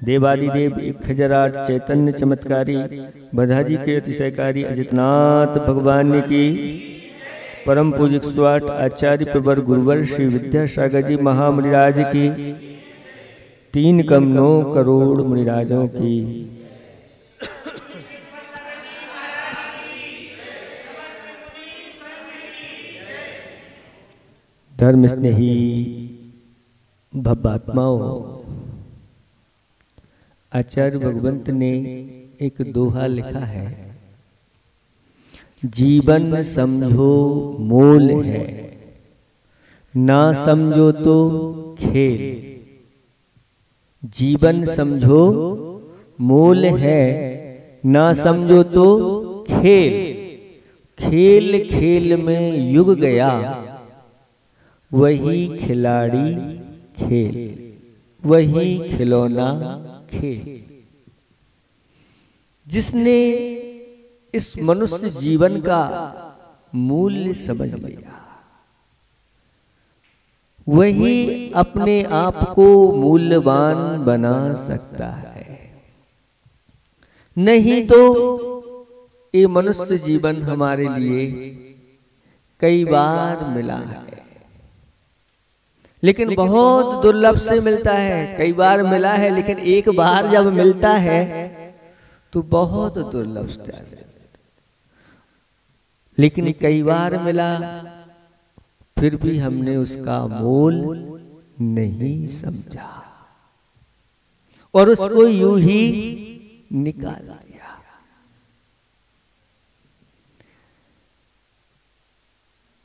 देवादिदेव 1008 चैतन्य चमत्कारी बधाजी के अतिशयकारी अजितनाथ भगवान की परम पूजिक स्वाट आचार्य प्रवर गुरुवर श्री विद्यासागर जी महामुनिराज की 3 करोड़ मुनिराजों की धर्म स्नेही भव्यात्माओं, आचार्य भगवंत ने एक दोहा लिखा है, जीवन समझो मोल है, ना समझो तो खेल। जीवन समझो मोल है, ना समझो तो खेल। खेल खेल में युग गया, वही खिलाड़ी खेल, वही खिलौना खेल। जिसने इस मनुष्य जीवन का मूल्य समझ लिया, वही अपने आप को मूल्यवान बना सकता है। नहीं तो ये मनुष्य जीवन हमारे लिए कई बार मिला है, लेकिन बहुत दुर्लभ से मिलता है। कई बार मिला है, लेकिन एक बार जब मिलता है तो बहुत दुर्लभ से। लेकिन कई बार मिला, फिर भी हमने उसका मोल नहीं समझा और उसको यूं ही निकाल दिया।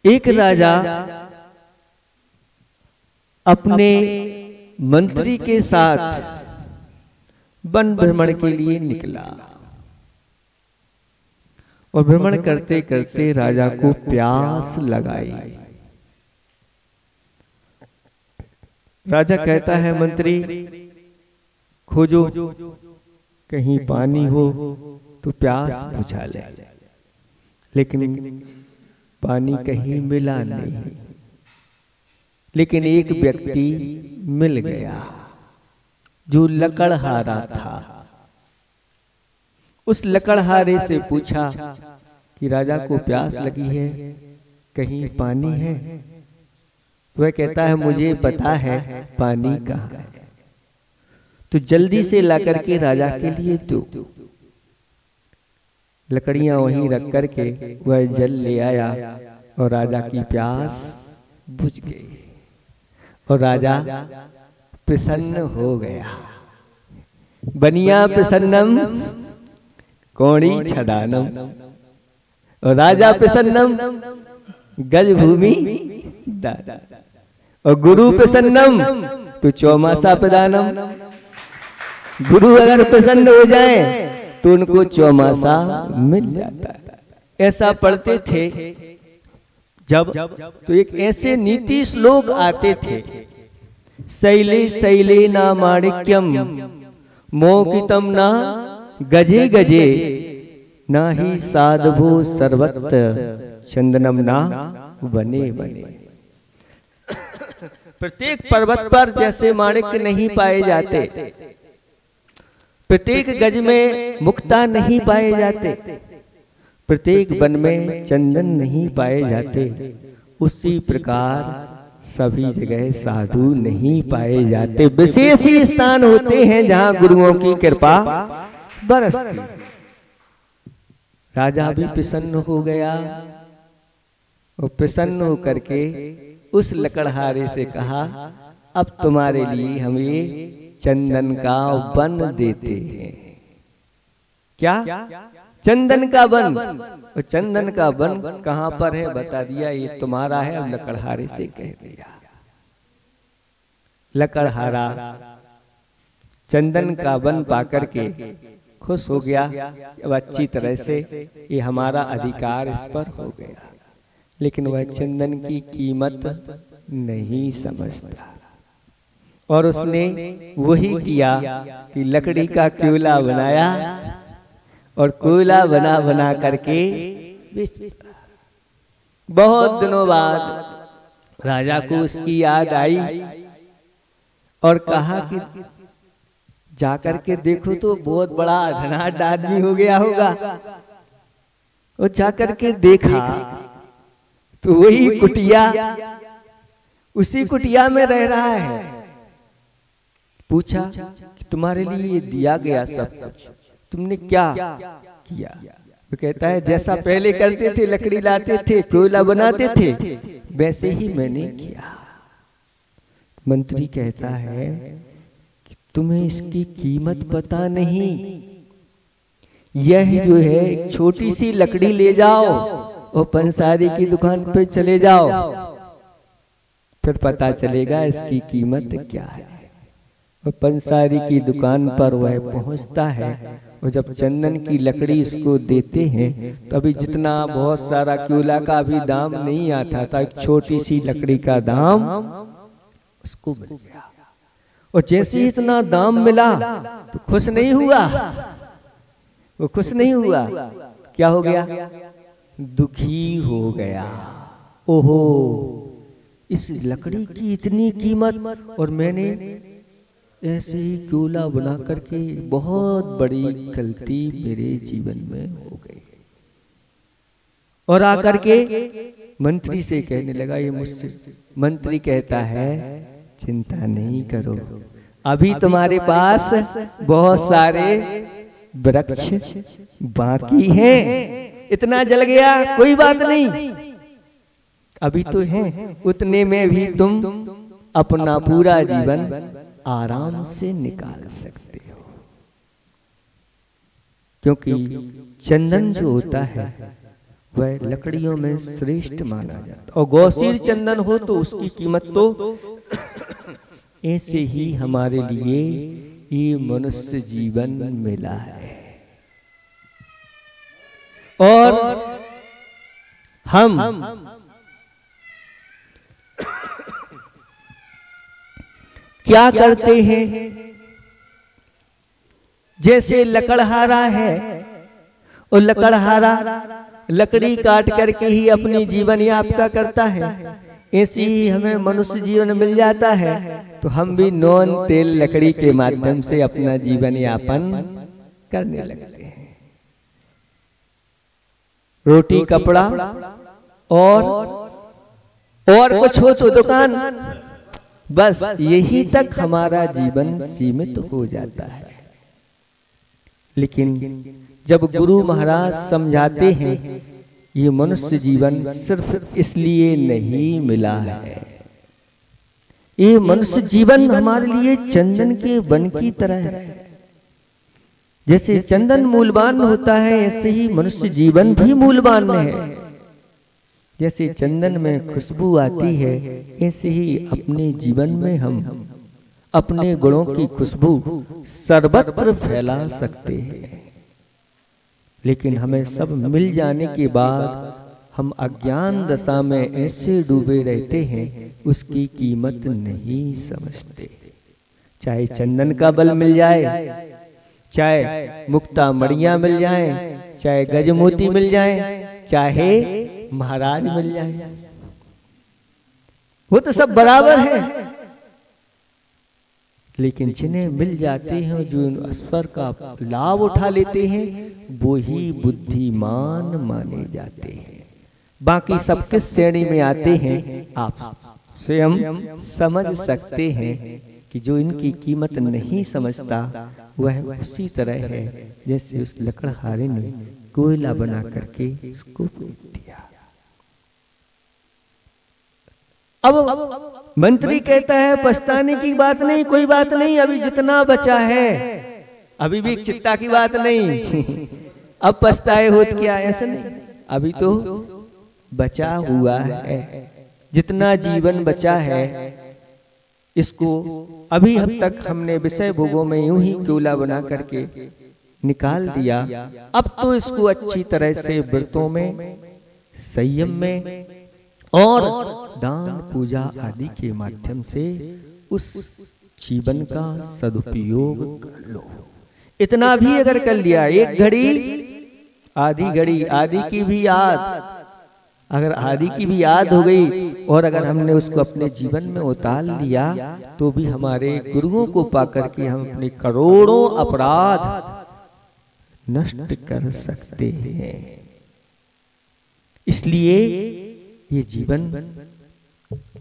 एक राजा अपने मंत्री के साथ वन भ्रमण के लिए निकला और भ्रमण करते करते राजा को प्यास लगाई। राजा कहता है, मंत्री खोजो, कहीं पानी हो तो प्यास बुझा ले। लेकिन पानी कहीं मिला नहीं। लेकिन एक व्यक्ति मिल गया जो लकड़हारा था। उस लकड़हारे से पूछा कि राजा को प्यास लगी है, कहीं पानी है? वह कहता है, मुझे पता है पानी कहाँ है, तो जल्दी से लाकर के राजा के लिए दो। लकड़ियां वहीं रख करके वह जल ले आया और राजा की प्यास बुझ गई और राजा प्रसन्न हो गया। बनिया प्रसन्नम कोणी छदानम, और राजा प्रसन्नम गज भूमि दादा, और गुरु प्रसन्नम तो चौमासा प्रदानम। गुरु अगर प्रसन्न हो जाए तो उनको चौमासा मिल जाता है। ऐसा पढ़ते थे जब, तो एक ऐसे नीति श्लोक आते थे, शैले शैले ना माणिक्यम मोकितम ना गजे गजे, ना ही साधवो सर्वत्र चंदनम ना बने बने। प्रत्येक पर्वत पर जैसे माणिक्य नहीं पाए जाते, प्रत्येक गज में मुक्ता नहीं पाए जाते, प्रत्येक वन में चंदन नहीं पाए जाते, उसी प्रकार सभी जगह साधु नहीं पाए जाते। विशेष ही स्थान होते हैं जहां गुरुओं की कृपा बरसती। राजा भी प्रसन्न हो गया और प्रसन्न होकर के उस लकड़हारे से कहा, अब तुम्हारे लिए हम ये चंदन का वन देते हैं। क्या? चंदन का वन। और चंदन का वन कहां पर है बता दिया, ये तुम्हारा है। अब लकड़हारे से कह दिया। लकड़हारा चंदन का वन पाकर के खुश हो गया। अब अच्छी तरह से ये हमारा अधिकार इस पर हो गया। लेकिन वह चंदन की कीमत नहीं समझता और उसने वही किया कि लकड़ी का कोयला बनाया और कोयला बना बना करके बहुत दिनों बाद राजा को उसकी याद आई और कहा कि जाकर के देखो तो बहुत बड़ा धनाढ़ आदमी हो गया होगा। और जाकर के देखा तो वही कुटिया, उसी कुटिया में रह रहा है। पूछा कि तुम्हारे लिए ये दिया गया सब कुछ तुमने क्या किया? वो कहता है जैसा पहले करते थे, लकड़ी लाते थे, कोयला बनाते थे, वैसे ही मैंने किया। मंत्री कहता है कि तुम्हें इसकी कीमत पता नहीं। यह जो है एक छोटी सी लकड़ी ले जाओ और पंसारी की दुकान पे चले जाओ, फिर पता चलेगा इसकी कीमत क्या है। और पंसारी की दुकान पर वह पहुंचता है और जब चंदन की लकड़ी इसको देते हैं तो अभी जितना बहुत सारा क्यूला का भी दाम नहीं आता था, एक छोटी सी लकड़ी का दाम उसको मिल गया। और जैसे ही इतना दाम मिला तो खुश नहीं हुआ, वो खुश नहीं हुआ, क्या हो गया? दुखी हो गया। ओहो, इस लकड़ी की इतनी कीमत और मैंने ऐसे ही क्यूला बना करके बहुत बड़ी गलती मेरे जीवन में हो गई। और आकर के मंत्री से कहने लगा ये मुझसे। मंत्री कहता है चिंता नहीं करो, अभी तुम्हारे पास बहुत सारे वृक्ष बाकी हैं। इतना जल गया कोई बात नहीं, अभी तो है, उतने में भी तुम अपना पूरा जीवन आराम से निकाल सकते हो। क्योंकि चंदन जो होता है वह लकड़ियों में श्रेष्ठ माना जाता, और गौसीर चंदन हो तो उसकी कीमत तो ऐसे ही हमारे लिए ये मनुष्य जीवन मिला है। और हम क्या करते हैं? जैसे लकड़हारा है और लकड़हारा लकड़ी काट करके ही अपनी जीवन यापन करता है, ऐसे ही हमें मनुष्य जीवन मिल जाता है तो हम भी नॉन तेल लकड़ी के माध्यम से अपना जीवन यापन करने लगते हैं। रोटी कपड़ा और कुछ हो तो दुकान, बस यही तक हमारा जीवन सीमित हो जाता है। लेकिन जब गुरु महाराज समझाते हैं ये मनुष्य जीवन सिर्फ इसलिए नहीं मिला है, ये मनुष्य जीवन हमारे लिए चंदन के वन की तरह है। जैसे चंदन मूल्यवान होता है ऐसे ही मनुष्य जीवन भी मूल्यवान है। जैसे चंदन में खुशबू आती है ऐसे ही अपने जीवन में हम अपने गुणों की खुशबू सर्वत्र फैला सकते हैं। लेकिन हमें सब मिल जाने के बाद हम अज्ञान दशा में ऐसे डूबे रहते हैं उसकी कीमत नहीं समझते। चाहे चंदन का बल मिल जाए, चाहे मुक्ता मड़ियां मिल जाएं, चाहे गजमोती मिल जाएं, चाहे महाराज मिल जाए, वो तो सब बराबर है। लेकिन जिन्हें मिल जाते हैं, जो ईश्वर का लाभ उठा लेते हैं, वो ही बुद्धिमान माने जाते हैं। बाकी सब किस श्रेणी में आते हैं आप से हम समझ सकते हैं कि जो इनकी कीमत नहीं समझता वह उसी तरह है जैसे उस लकड़हारे ने कोयला बना करके उसको फेंक दिया। अब मंत्री कहता है पछताने की बात नहीं, कोई बात नहीं, अभी जितना बचा है, अभी भी चिंता की बात नहीं, अब पछताए होत क्या, ऐसा नहीं, अभी तो बचा हुआ है, जितना जीवन बचा है इसको अभी अब तक हमने विषय भोगों में यूं ही क्यूला बना करके निकाल दिया। अब तो इसको अच्छी तरह से व्रतों में, संयम में और दान पूजा आदि के माध्यम से उस जीवन का सदुपयोग कर लो। इतना भी अगर कर लिया, एक घड़ी आधी घड़ी आदि की भी याद, अगर आदि की भी याद हो गई और अगर हमने उसको अपने जीवन में उतार लिया तो भी हमारे गुरुओं को पाकर के हम अपने करोड़ों अपराध नष्ट कर सकते हैं। इसलिए ये जीवन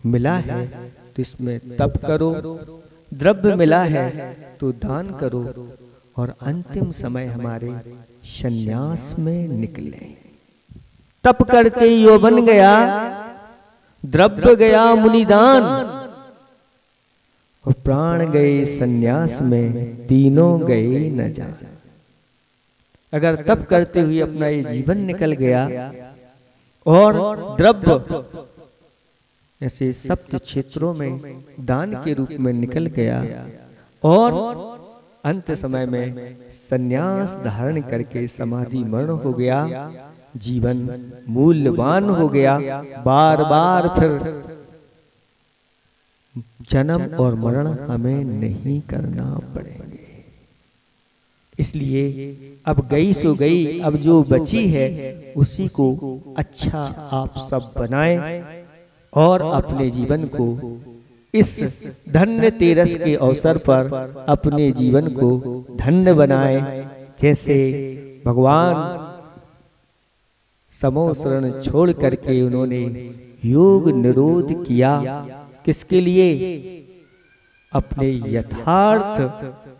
मिला है तो इसमें तप करो, द्रव्य मिला है तो दान करो और अंतिम समय हमारे संन्यास में निकले। तप करते यौवन गया, द्रव्य गया मुनिदान और प्राण गए संन्यास में, तीनों गए न जान। अगर तप करते हुए अपना ये जीवन निकल गया और द्रव्य ऐसे सप्त क्षेत्रों में दान के रूप में निकल गया और अंत समय में संन्यास धारण करके समाधि मरण हो गया, जीवन मूल्यवान हो गया, बार बार फिर जन्म और मरण हमें नहीं करना पड़ेंगे। इसलिए अब गई सो गई, अब जो बची है उसी को अच्छा आप सब बनाएं और अपने जीवन को इस धन्य तेरस के अवसर पर अपने जीवन को धन्य बनाएं। जैसे भगवान समो शरण छोड़ करके उन्होंने योग निरोध किया, किसके लिए? अपने यथार्थ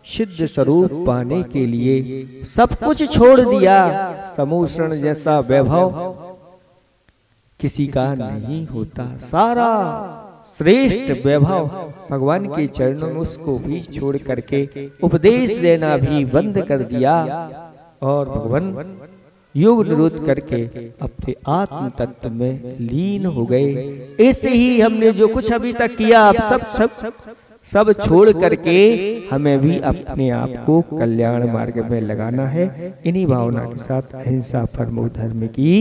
सिद्ध स्वरूप पाने के लिए सब कुछ छोड़ दिया। समो शरण जैसा वैभव किसी का नहीं होता, सारा श्रेष्ठ वैभव भगवान के चरणों में उसको भी छोड़ करके उपदेश देना भी बंद कर दिया और भगवान योग निरोध करके अपने आत्म तत्व में लीन हो गए। ऐसे ही हमने जो कुछ अभी तक किया आप सब छोड़ करके हमें भी अपने आप को कल्याण मार्ग में लगाना है। इन्हीं भावना के साथ अहिंसा परमो धर्म की